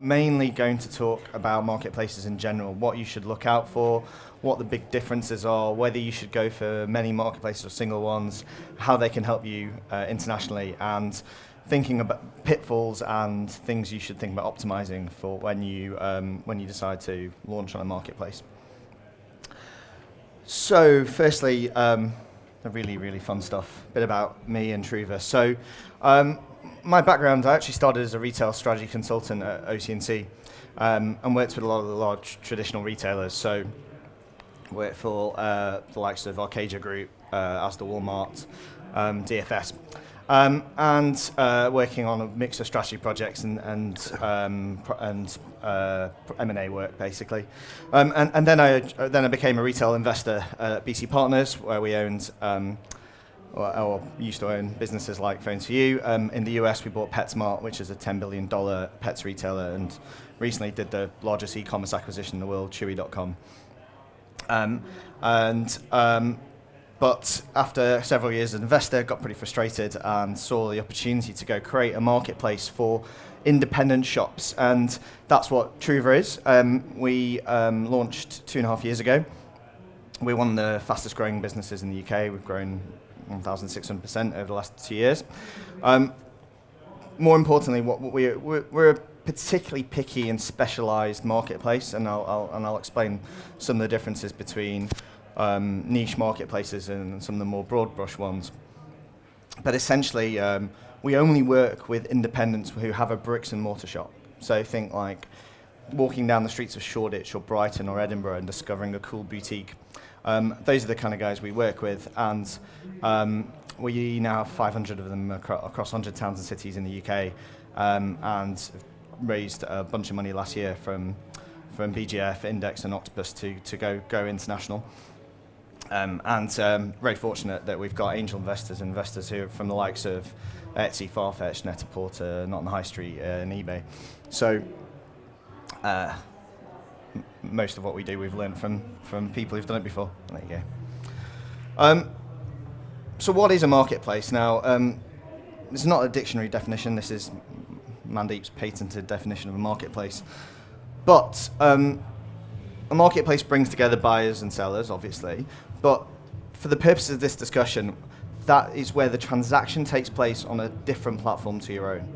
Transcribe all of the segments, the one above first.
Mainly going to talk about marketplaces in general, what you should look out for, what the big differences are, whether you should go for many marketplaces or single ones, how they can help you internationally, and thinking about pitfalls and things you should think about optimizing for when you decide to launch on a marketplace. So firstly, the really fun stuff, a bit about me and Trouva. So my background, I actually started as a retail strategy consultant at OC&C and worked with a lot of the large traditional retailers. So worked for the likes of Arcadia Group, Asda, Walmart, DFS. And working on a mix of strategy projects and M&A work, basically. And then I became a retail investor at BC Partners, where we owned, or used to own businesses like Phones for You. In the US, we bought PetSmart, which is a $10 billion pets retailer, and recently did the largest e-commerce acquisition in the world, Chewy.com. But after several years as an investor, got pretty frustrated and saw the opportunity to go create a marketplace for independent shops. And that's what Trouva is. We launched 2.5 years ago. We're one of the fastest growing businesses in the UK. We've grown 1,600% over the last 2 years. More importantly, we're a particularly picky and specialized marketplace, and I'll explain some of the differences between niche marketplaces and some of the more broad brush ones. But essentially, we only work with independents who have a bricks and mortar shop. So think like walking down the streets of Shoreditch or Brighton or Edinburgh and discovering a cool boutique. Those are the kind of guys we work with, and we now have 500 of them across 100 towns and cities in the UK, and raised a bunch of money last year from BGF, Index and Octopus to go international. And very fortunate that we've got angel investors who are from the likes of Etsy, Farfetch, Net-a-Porter, Not on the High Street, and eBay. So most of what we do we've learned from people who've done it before. There you go. So what is a marketplace? Now, this is not a dictionary definition. This is Mandeep's patented definition of a marketplace. But a marketplace brings together buyers and sellers, obviously. But for the purposes of this discussion, that is where the transaction takes place on a different platform to your own.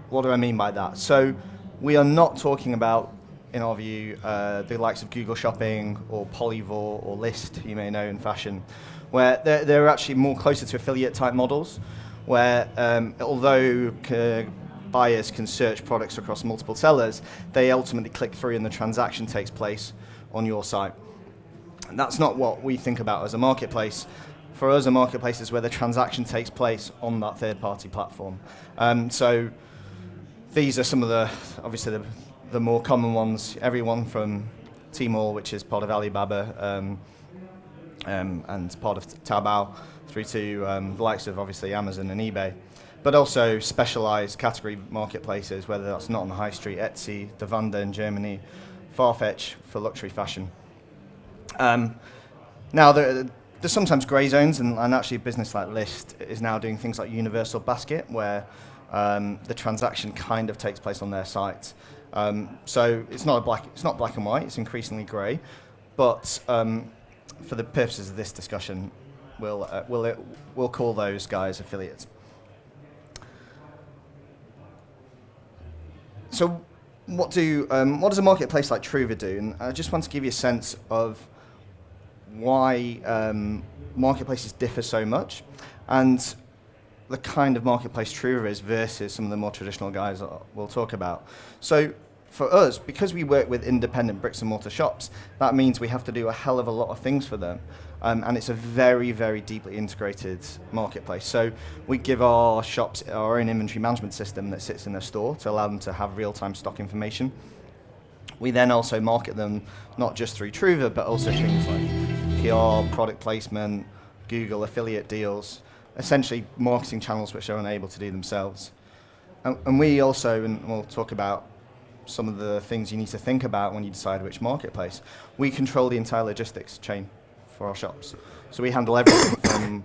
What do I mean by that? So we are not talking about, in our view, the likes of Google Shopping or Polyvore or List, you may know in fashion, where they're actually more closer to affiliate type models, where although buyers can search products across multiple sellers, they ultimately click through and the transaction takes place on your site. And that's not what we think about as a marketplace. For us, a marketplace is where the transaction takes place on that third-party platform. So these are some of the, obviously, the more common ones. Everyone from Tmall, which is part of Alibaba, and part of Taobao, through to the likes of, obviously, Amazon and eBay. But also specialized category marketplaces, whether that's Not on the High Street, Etsy, Davanda in Germany, Farfetch for luxury fashion. Now, there's sometimes grey zones, and actually a business like List is now doing things like Universal Basket, where the transaction kind of takes place on their site. So it's not black and white, it's increasingly grey. But for the purposes of this discussion, we'll call those guys affiliates. So what does a marketplace like Trouva do? And I just want to give you a sense of why marketplaces differ so much and the kind of marketplace Trouva is versus some of the more traditional guys that we'll talk about. So for us, because we work with independent bricks and mortar shops, that means we have to do a hell of a lot of things for them. And it's a very, very deeply integrated marketplace. So we give our shops our own inventory management system that sits in their store to allow them to have real-time stock information. We then also market them not just through Trouva, but also things like PR, product placement, Google affiliate deals, essentially marketing channels which they're unable to do themselves. And we also, and we'll talk about some of the things you need to think about when you decide which marketplace, we control the entire logistics chain for our shops. So we handle everything from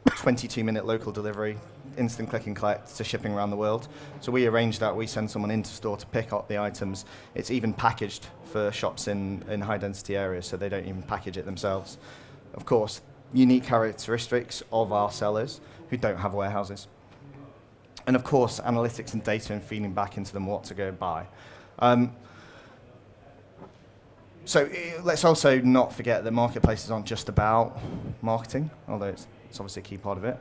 22-minute local delivery instant click and collect to shipping around the world. So we arrange that. We send someone into store to pick up the items. It's even packaged for shops in high density areas, so they don't even package it themselves. Of course, unique characteristics of our sellers who don't have warehouses. And of course, analytics and data and feeding back into them what to go buy. So let's also not forget that marketplaces aren't just about marketing, although it's obviously a key part of it,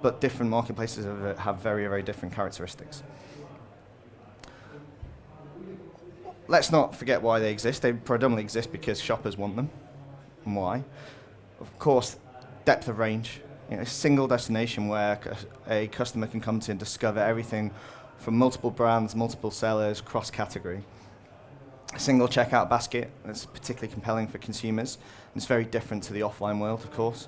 but different marketplaces have very, very different characteristics. Let's not forget why they exist. They predominantly exist because shoppers want them. And why? Of course, depth of range. A single destination where a customer can come to and discover everything from multiple brands, multiple sellers, cross-category. A single checkout basket that's particularly compelling for consumers. It's very different to the offline world, of course.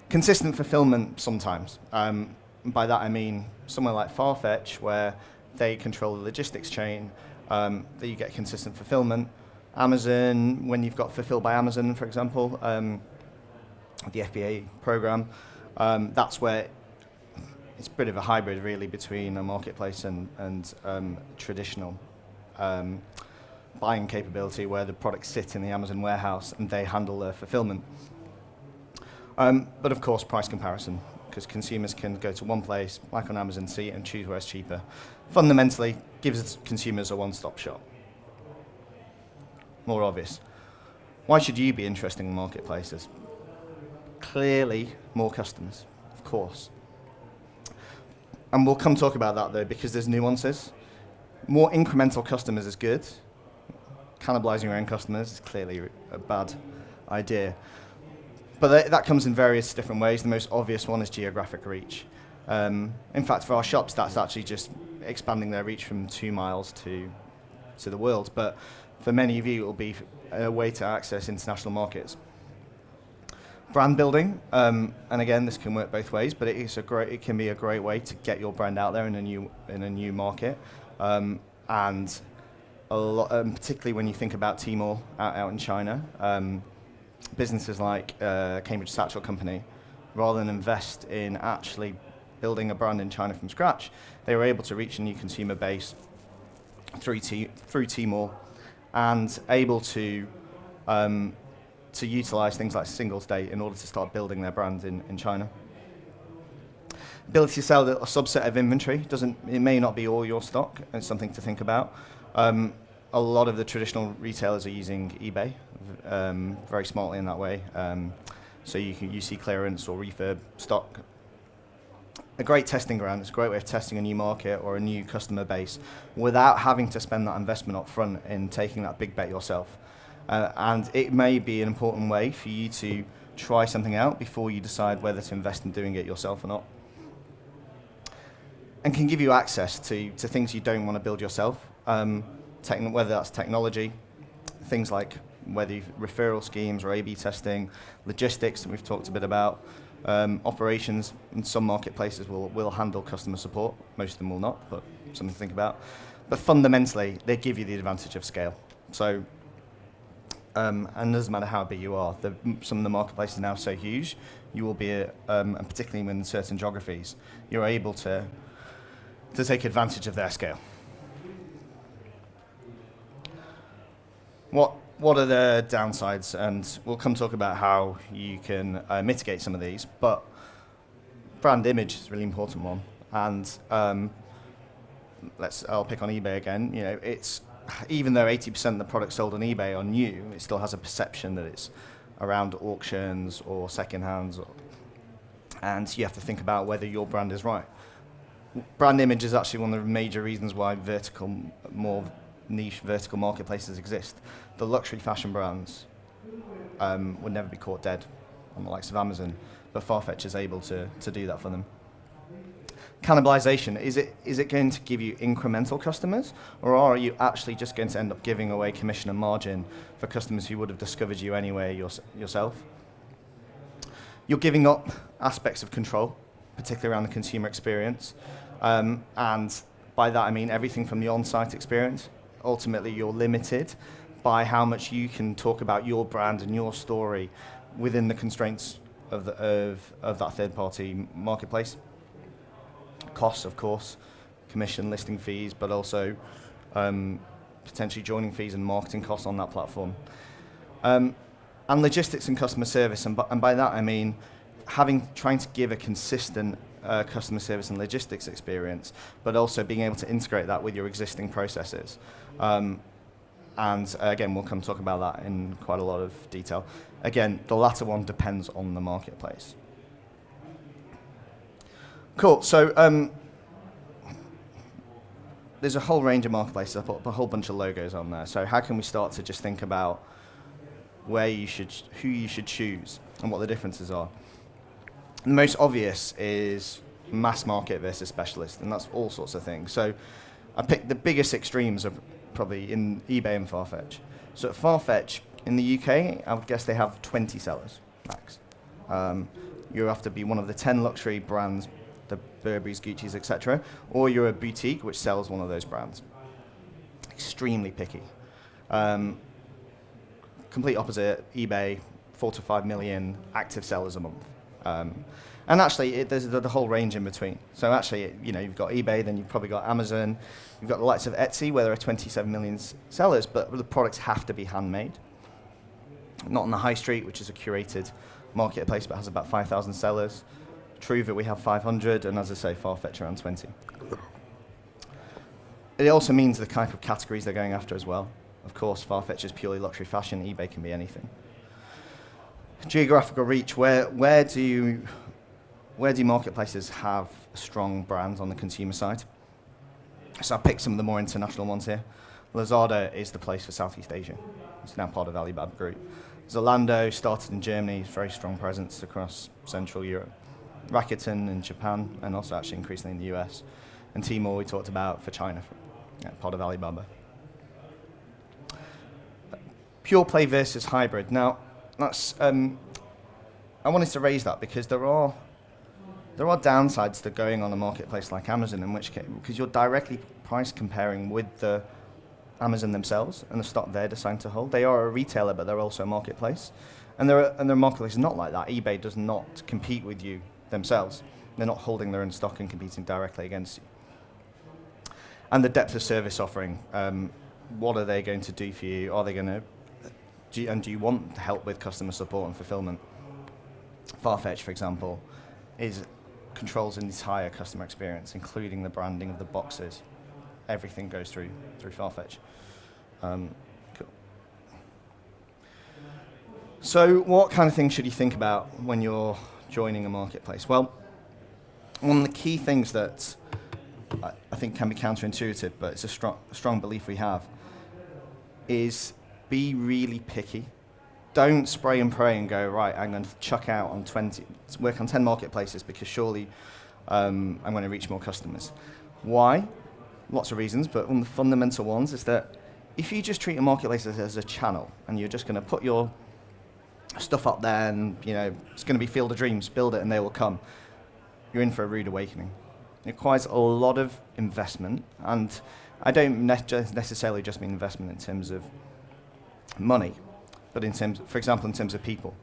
Consistent fulfillment sometimes. By that I mean somewhere like Farfetch, where they control the logistics chain, that you get consistent fulfillment. Amazon, when you've got Fulfilled by Amazon, for example, the FBA program, that's where it's a bit of a hybrid, really, between a marketplace and traditional buying capability, where the products sit in the Amazon warehouse and they handle their fulfillment. But of course, price comparison, because consumers can go to one place, like on Amazon, see it and choose where it's cheaper. Fundamentally, gives consumers a one-stop shop. More obvious. Why should you be interested in marketplaces? Clearly, more customers, of course. And we'll come talk about that, though, because there's nuances. More incremental customers is good. Cannibalizing your own customers is clearly a bad idea. But that comes in various different ways. The most obvious one is geographic reach. In fact, for our shops, that's actually just expanding their reach from 2 miles to the world. But for many of you, it will be a way to access international markets. Brand building, and again, this can work both ways, but it can be a great way to get your brand out there in a new market. And a lot, particularly when you think about Tmall out in China, businesses like Cambridge Satchel Company, rather than invest in actually building a brand in China from scratch, they were able to reach a new consumer base through Tmall, and able to utilize things like Singles Day in order to start building their brand in China. Ability to sell a subset of inventory, it may not be all your stock, it's something to think about. A lot of the traditional retailers are using eBay very smartly in that way. So you see clearance or refurb stock. A great testing ground. It's a great way of testing a new market or a new customer base without having to spend that investment up front in taking that big bet yourself. And it may be an important way for you to try something out before you decide whether to invest in doing it yourself or not. And can give you access to things you don't want to build yourself, whether that's technology, things like whether referral schemes or A/B testing, logistics that we've talked a bit about, operations. In some marketplaces will handle customer support, most of them will not, but something to think about. But fundamentally, they give you the advantage of scale. So, and it doesn't matter how big you are, some of the marketplaces are now so huge, you will be, and particularly in certain geographies, you're able to take advantage of their scale. What are the downsides? And we'll come talk about how you can mitigate some of these, but brand image is a really important one. And I'll pick on eBay again. It's, even though 80% of the products sold on eBay are new, it still has a perception that it's around auctions or second-hands. And you have to think about whether your brand is right. Brand image is actually one of the major reasons why more niche vertical marketplaces exist. The luxury fashion brands would never be caught dead on the likes of Amazon, but Farfetch is able to do that for them. Cannibalization, is it going to give you incremental customers, or are you actually just going to end up giving away commission and margin for customers who would have discovered you anyway yourself? You're giving up aspects of control, particularly around the consumer experience, and by that I mean everything from the on-site experience. Ultimately, you're limited by how much you can talk about your brand and your story within the constraints of that third-party marketplace. costs, of course, commission, listing fees, but also potentially joining fees and marketing costs on that platform. And logistics and customer service, and by that I mean trying to give a consistent customer service and logistics experience, but also being able to integrate that with your existing processes. And again, we'll come talk about that in quite a lot of detail. Again, the latter one depends on the marketplace. Cool, so there's a whole range of marketplaces. I put a whole bunch of logos on there. So how can we start to just think about who you should choose and what the differences are? The most obvious is mass market versus specialist, and that's all sorts of things. So I picked the biggest extremes are probably in eBay and Farfetch. So at Farfetch, in the UK, I would guess they have 20 sellers, max. You have to be one of the 10 luxury brands, the Burberrys, Gucci's, etc., or you're a boutique which sells one of those brands. Extremely picky. Complete opposite, eBay, 4 to 5 million active sellers a month. And actually, there's the whole range in between. So actually, you've got eBay, then you've probably got Amazon, you've got the likes of Etsy, where there are 27 million sellers, but the products have to be handmade. Not on the high street, which is a curated marketplace, but has about 5,000 sellers. Trouva, we have 500, and as I say, Farfetch around 20. It also means the type of categories they're going after as well. Of course, Farfetch is purely luxury fashion, eBay can be anything. Geographical reach, where do marketplaces have strong brands on the consumer side? So I picked some of the more international ones here. Lazada is the place for Southeast Asia. It's now part of Alibaba Group. Zalando started in Germany, very strong presence across Central Europe. Rakuten in Japan, and also actually increasingly in the US. And Tmall we talked about for China, part of Alibaba. Pure play versus hybrid. Now, that's I wanted to raise that because there are downsides to going on a marketplace like Amazon, in which case, because you're directly price comparing with the Amazon themselves and the stock they're designed to hold. They are a retailer, but they're also a marketplace. And there are marketplaces not like that. eBay does not compete with you themselves. They're not holding their own stock and competing directly against you. And the depth of service offering. What are they going to do for you? Are they going to do you want help with customer support and fulfillment? Farfetch, for example, controls an entire customer experience, including the branding of the boxes. Everything goes through Farfetch. Cool. So what kind of things should you think about when you're joining a marketplace? Well, one of the key things that I think can be counterintuitive, but it's a strong belief we have, is be really picky. Don't spray and pray and go, right, I'm going to chuck out on 20, work on 10 marketplaces because surely I'm going to reach more customers. Why? Lots of reasons, but one of the fundamental ones is that if you just treat a marketplace as a channel and you're just going to put your stuff up there and it's going to be Field of Dreams, build it and they will come, you're in for a rude awakening. It requires a lot of investment, and I don't necessarily just mean investment in terms of money, but for example, in terms of people.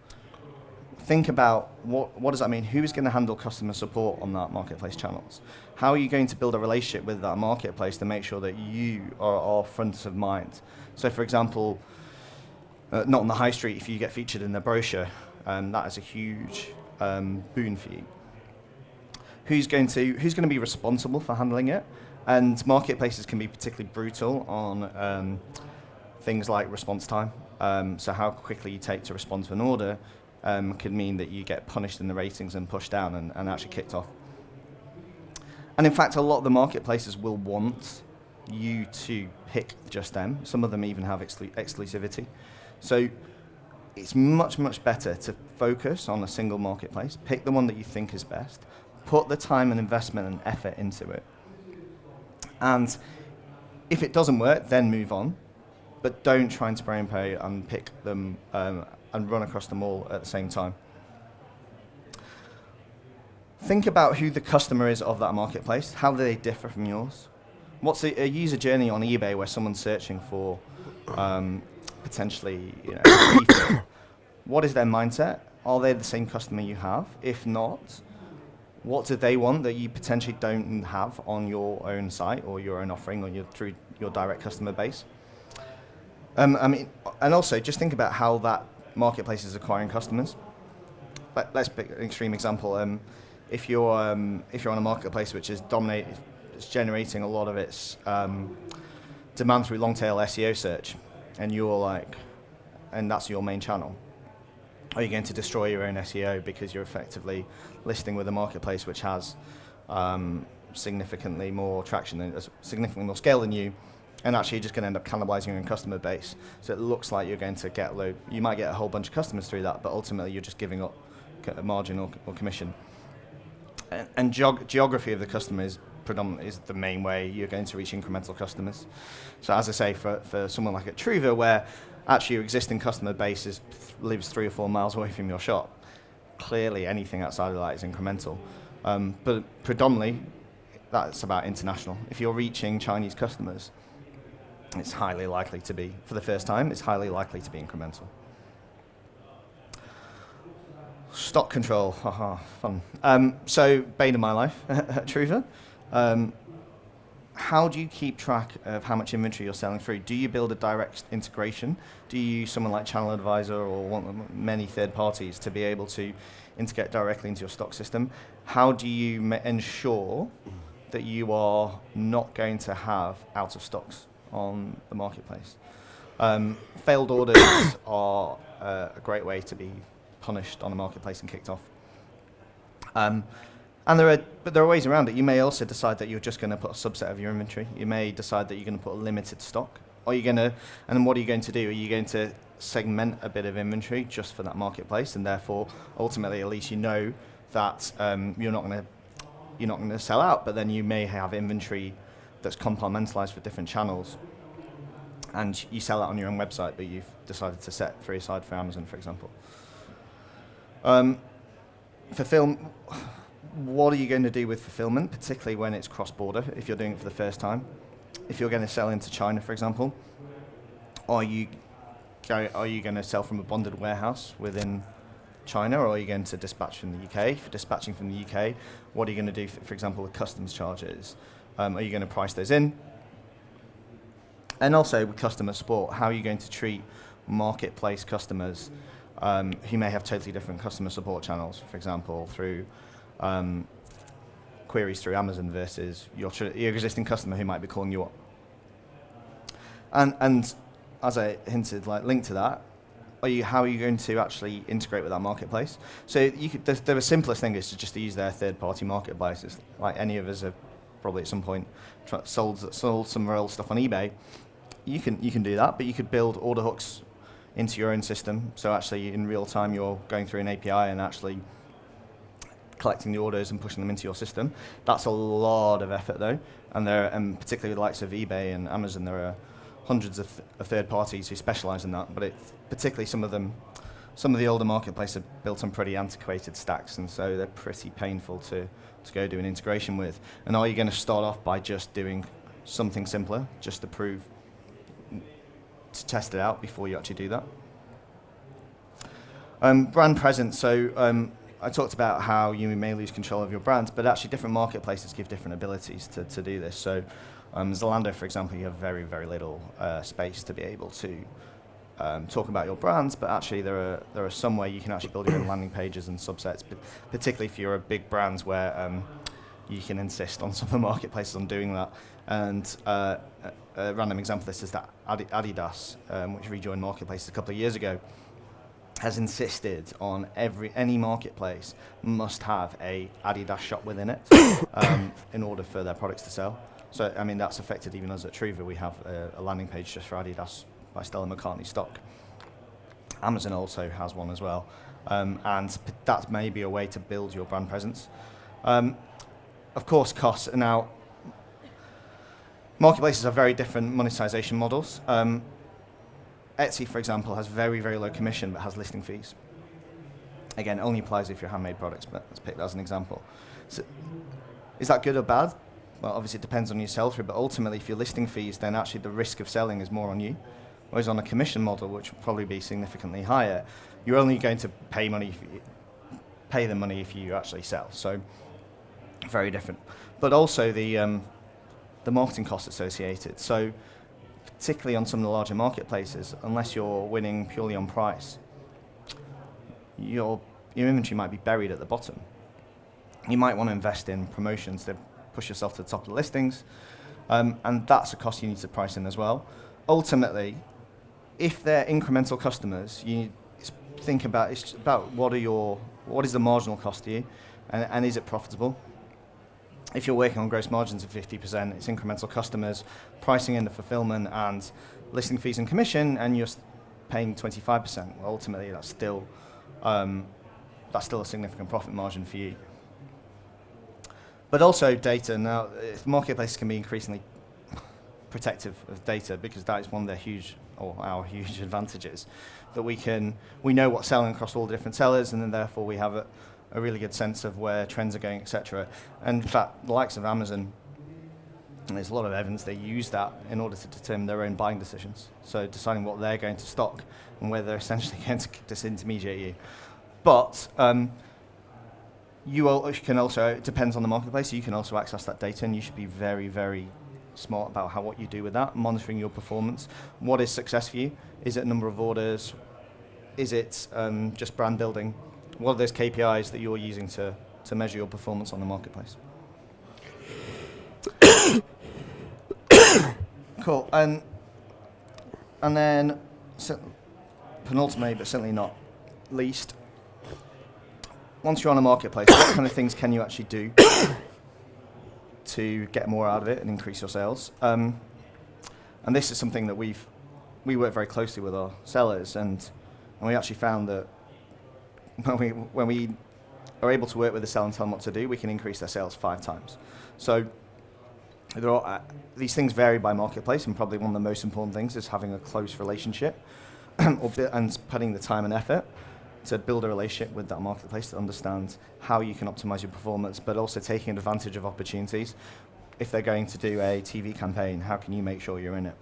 Think about what does that mean? Who is going to handle customer support on that marketplace channels? How are you going to build a relationship with that marketplace to make sure that you are front of mind? So, for example, not on the high street, if you get featured in the brochure, that is a huge boon for you. Who's going to be responsible for handling it? And marketplaces can be particularly brutal on things like response time. So how quickly you take to respond to an order could mean that you get punished in the ratings and pushed down and actually kicked off. And in fact, a lot of the marketplaces will want you to pick just them. Some of them even have exclusivity. So it's much, much better to focus on a single marketplace, pick the one that you think is best, put the time and investment and effort into it. And if it doesn't work, then move on. But don't try and spray and pray and pick them and run across them all at the same time. Think about who the customer is of that marketplace. How do they differ from yours? What's a user journey on eBay where someone's searching for potentially a refill? What is their mindset? Are they the same customer you have? If not, What do they want that you potentially don't have on your own site or your own offering or through your direct customer base? I mean, and also just think about how that marketplace is acquiring customers. Let's pick an extreme example. If you're on a marketplace which is it's generating a lot of its demand through long tail SEO search, and that's your main channel, are you going to destroy your own SEO because you're effectively listing with a marketplace which has significantly more traction and significantly more scale than you, and actually you're just going to end up cannibalizing your own customer base? So it looks like you're going to get you might get a whole bunch of customers through that, but ultimately you're just giving up a margin or commission. And geography of the customer is the main way you're going to reach incremental customers. So as I say, for someone like at Trouva, where actually your existing customer base lives 3 or 4 miles away from your shop, clearly anything outside of that is incremental. But predominantly, that's about international. If you're reaching Chinese customers, it's highly likely to be, for the first time, it's highly likely to be incremental. Stock control, haha, fun. So, bane of my life at Trouva. How do you keep track of how much inventory you're selling through? Do you build a direct integration? Do you use someone like Channel Advisor or many third parties to be able to integrate directly into your stock system? How do you ensure that you are not going to have out of stocks on the marketplace? Failed orders are a great way to be punished on a marketplace and kicked off. And there are ways around it. You may also decide that you're just going to put a subset of your inventory. You may decide that you're going to put a limited stock. And then what are you going to do? Are you going to segment a bit of inventory just for that marketplace, and therefore ultimately at least you know that you're not going to sell out, but then you may have inventory that's compartmentalized for different channels, and you sell it on your own website, but you've decided to set free aside for Amazon, for example. What are you going to do with fulfillment, particularly when it's cross-border, if you're doing it for the first time? If you're going to sell into China, for example, are you going to sell from a bonded warehouse within China, or are you going to dispatch from the UK? If you're dispatching from the UK, what are you going to do, for example, with customs charges? Are you going to price those in? And also with customer support, how are you going to treat marketplace customers who may have totally different customer support channels, for example, through queries through Amazon versus your existing customer who might be calling you up? And as I hinted, linked to that, how are you going to actually integrate with that marketplace? So the simplest thing is to use their third-party marketplaces. Like any of us have probably at some point sold some real stuff on eBay. You can do that, but you could build order hooks into your own system. So actually, in real time, you're going through an API and actually collecting the orders and pushing them into your system. That's a lot of effort, though, and particularly the likes of eBay and Amazon, there are hundreds of third parties who specialize in that. But particularly some of the older marketplaces are built on pretty antiquated stacks, and so they're pretty painful to go do an integration with. And are you going to start off by just doing something simpler, just to test it out before you actually do that? Brand presence. So I talked about how you may lose control of your brand, but actually different marketplaces give different abilities to do this. So Zalando, for example, you have very, very little space to be able to talk about your brands, but actually there are some way you can actually build your own landing pages and subsets, but particularly if you're a big brand where you can insist on some of the marketplaces on doing that. And a random example of this is that Adidas, which rejoined marketplaces a couple of years ago, has insisted on any marketplace must have a Adidas shop within it in order for their products to sell. So, I mean, that's affected even us at Trouva. We have a landing page just for Adidas by Stella McCartney stock. Amazon also has one as well. And that may be a way to build your brand presence. Of course, costs. Now, marketplaces have very different monetization models. Etsy, for example, has very, very low commission but has listing fees. Again, only applies if you're handmade products, but let's pick that as an example. So, is that good or bad? Well, obviously it depends on your sell-through, but ultimately if you're listing fees, then actually the risk of selling is more on you. Whereas on a commission model, which will probably be significantly higher, you're only going to pay the money if you actually sell. So Very different. But also the marketing costs associated. So particularly on some of the larger marketplaces, unless you're winning purely on price, your inventory might be buried at the bottom. You might want to invest in promotions to push yourself to the top of the listings, and that's a cost you need to price in as well. Ultimately, if they're incremental customers, you think about what is the marginal cost to you, and is it profitable? If you're working on gross margins of 50%, it's incremental customers, pricing in the fulfillment and listing fees and commission, and you're paying 25%. Well, ultimately, that's still a significant profit margin for you. But also data. Now, marketplaces can be increasingly protective of data because that is one of their our huge advantages, that we know what's selling across all the different sellers, and then therefore we have a really good sense of where trends are going, etc. And in fact, the likes of Amazon, and there's a lot of evidence they use that in order to determine their own buying decisions. So deciding what they're going to stock and where they're essentially going to disintermediate you. But you can also, it depends on the marketplace, you can also access that data, and you should be very, very smart about what you do with that, monitoring your performance. What is success for you? Is it number of orders? Is it just brand building? What are those KPIs that you're using to measure your performance on the marketplace? Cool. And then, penultimately, but certainly not least, once you're on a marketplace, what kind of things can you actually do to get more out of it and increase your sales? And this is something that we work very closely with our sellers, and we actually found that when we are able to work with the seller and tell them what to do, we can increase their sales 5 times. So these things vary by marketplace, and probably one of the most important things is having a close relationship and putting the time and effort to build a relationship with that marketplace to understand how you can optimize your performance, but also taking advantage of opportunities. If they're going to do a TV campaign, how can you make sure you're in it?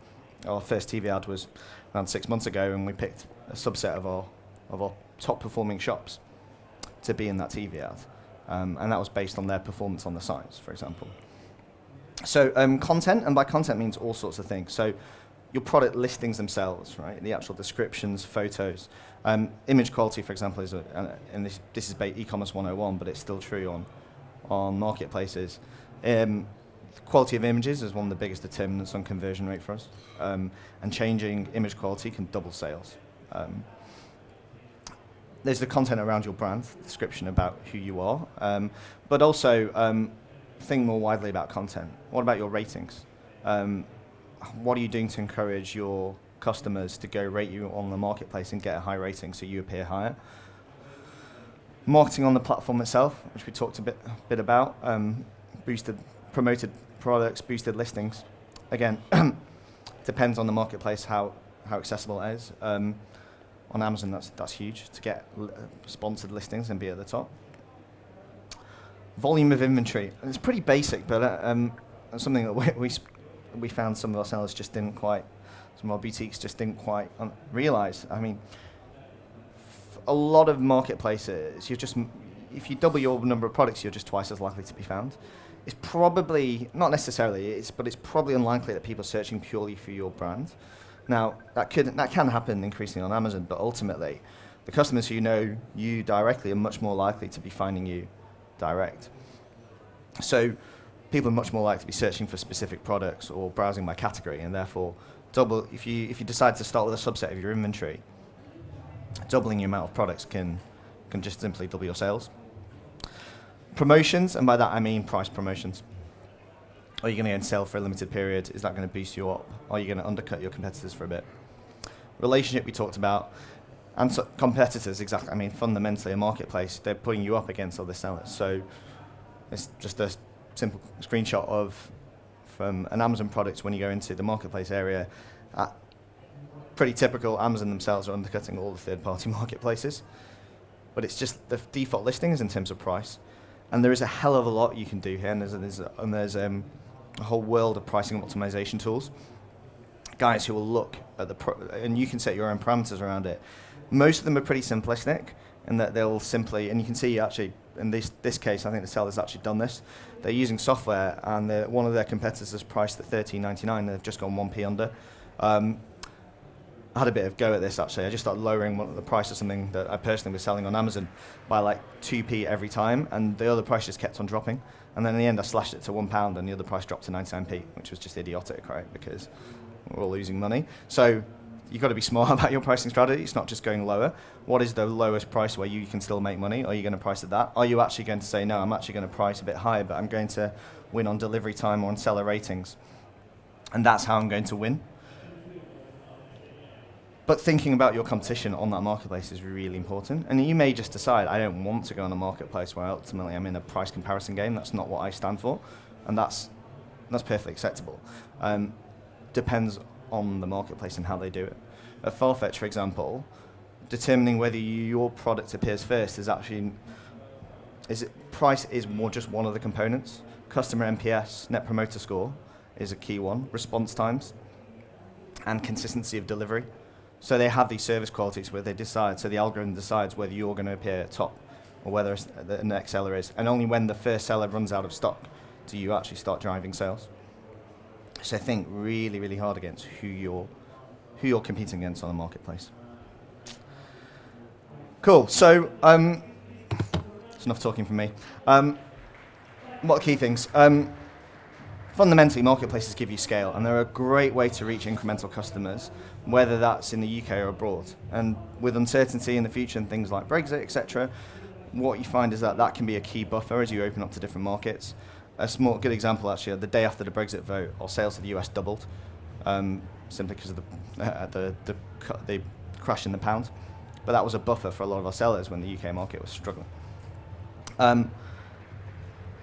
Our first TV ad was around 6 months ago, and we picked a subset of our top performing shops to be in that TV ad. And that was based on their performance on the sites, for example. So content, and by content means all sorts of things. So your product listings themselves, right? The actual descriptions, photos. Image quality, for example, is and this is e-commerce 101, but it's still true on marketplaces. Quality of images is one of the biggest determinants on conversion rate for us. And changing image quality can double sales. There's the content around your brand, description about who you are, but also think more widely about content. What about your ratings? What are you doing to encourage your customers to go rate you on the marketplace and get a high rating so you appear higher? Marketing on the platform itself, which we talked a bit about, promoted products, boosted listings. Again, depends on the marketplace how accessible it is. On Amazon, that's huge to get sponsored listings and be at the top. Volume of inventory. And it's pretty basic, but something that we found some of our sellers just didn't quite, some of our boutiques just didn't quite realize. I mean, a lot of marketplaces, if you double your number of products, you're just twice as likely to be found. It's probably, not necessarily, but it's probably unlikely that people are searching purely for your brand. Now, that can happen increasingly on Amazon, but ultimately, the customers who know you directly are much more likely to be finding you direct. So people are much more likely to be searching for specific products or browsing by category, and therefore, if you decide to start with a subset of your inventory, doubling your amount of products can just simply double your sales. Promotions, and by that I mean price promotions. Are you going to go and sell for a limited period? Is that going to boost you up? Are you going to undercut your competitors for a bit? Relationship we talked about, and so competitors, exactly. I mean, fundamentally a marketplace, they're putting you up against other sellers. So it's just a simple screenshot from an Amazon product when you go into the marketplace area. Pretty typical, Amazon themselves are undercutting all the third-party marketplaces. But it's just the default listings in terms of price. And there is a hell of a lot you can do here, and there's a whole world of pricing optimization tools. Guys who will look at and you can set your own parameters around it. Most of them are pretty simplistic, in that they'll simply, and you can see actually in this case, I think the seller's actually done this. They're using software, and one of their competitors is priced at $13.99. They've just gone 1p under. I had a bit of go at this actually. I just started lowering the price of something that I personally was selling on Amazon by like 2p every time, and the other price just kept on dropping. And then in the end, I slashed it to £1, and the other price dropped to 99p, which was just idiotic, right? Because we're all losing money. So you've got to be smart about your pricing strategy. It's not just going lower. What is the lowest price where you can still make money? Are you going to price at that? Are you actually going to say, no, I'm actually going to price a bit higher, but I'm going to win on delivery time or on seller ratings? And that's how I'm going to win. But thinking about your competition on that marketplace is really important. And you may just decide, I don't want to go on a marketplace where ultimately I'm in a price comparison game. That's not what I stand for. And that's perfectly acceptable. Depends on the marketplace and how they do it. At Farfetch, for example, determining whether your product appears first price is more just one of the components. Customer NPS, Net Promoter Score, is a key one. Response times and consistency of delivery. So they have these service qualities where they decide, so the algorithm decides whether you're going to appear at top or whether the next seller is. And only when the first seller runs out of stock do you actually start driving sales. So think really, really hard against who you're competing against on the marketplace. Cool. So it's enough talking from me. What are key things? Fundamentally, marketplaces give you scale, and they're a great way to reach incremental customers, whether that's in the UK or abroad. And with uncertainty in the future and things like Brexit, etc., what you find is that can be a key buffer as you open up to different markets. A good example, actually, the day after the Brexit vote, our sales to the US doubled, simply because of the crash in the pound. But that was a buffer for a lot of our sellers when the UK market was struggling.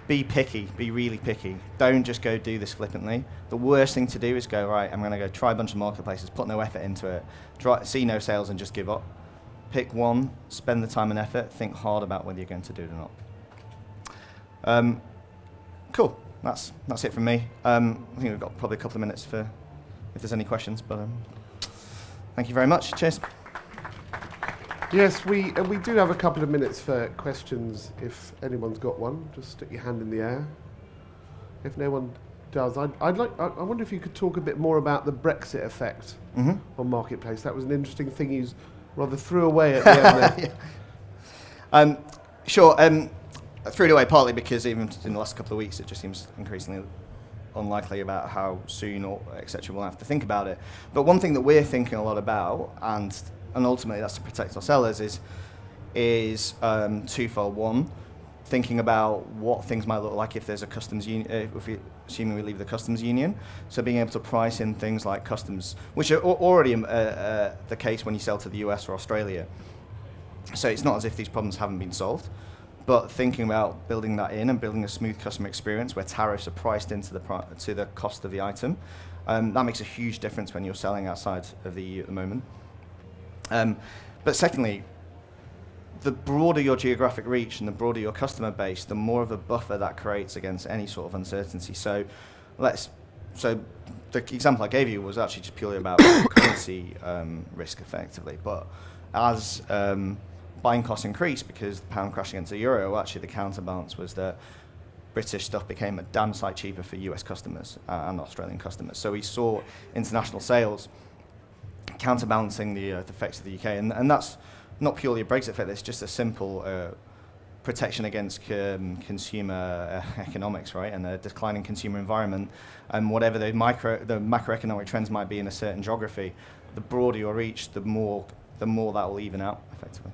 Be picky, be really picky. Don't just go do this flippantly. The worst thing to do is go, right, I'm going to go try a bunch of marketplaces, put no effort into it, see no sales and just give up. Pick one, spend the time and effort, think hard about whether you're going to do it or not. Cool, that's it from me. I think we've got probably a couple of minutes for if there's any questions, but thank you very much. Cheers. Yes, we do have a couple of minutes for questions. If anyone's got one, just stick your hand in the air. If no one does, I wonder if you could talk a bit more about the Brexit effect on marketplace. That was an interesting thing you rather threw away at the end there. Sure. I threw it away partly because even in the last couple of weeks, it just seems increasingly unlikely about how soon or etc. we'll have to think about it. But one thing that we're thinking a lot about, and ultimately that's to protect our sellers, is twofold. One, thinking about what things might look like if there's a customs union, assuming we leave the customs union. So being able to price in things like customs, which are already the case when you sell to the US or Australia. So it's not as if these problems haven't been solved, but thinking about building that in and building a smooth customer experience where tariffs are priced into to the cost of the item. That makes a huge difference when you're selling outside of the EU at the moment. But secondly, the broader your geographic reach and the broader your customer base, the more of a buffer that creates against any sort of uncertainty. So the example I gave you was actually just purely about currency risk effectively. But as buying costs increased because the pound crashed against the euro, actually the counterbalance was that British stuff became a damn sight cheaper for US customers and Australian customers. So we saw international sales counterbalancing the effects of the UK, and that's not purely a Brexit effect. It's just a simple protection against consumer economics, right, and a declining consumer environment, and whatever the macroeconomic trends might be in a certain geography. The broader your reach, the more that will even out effectively.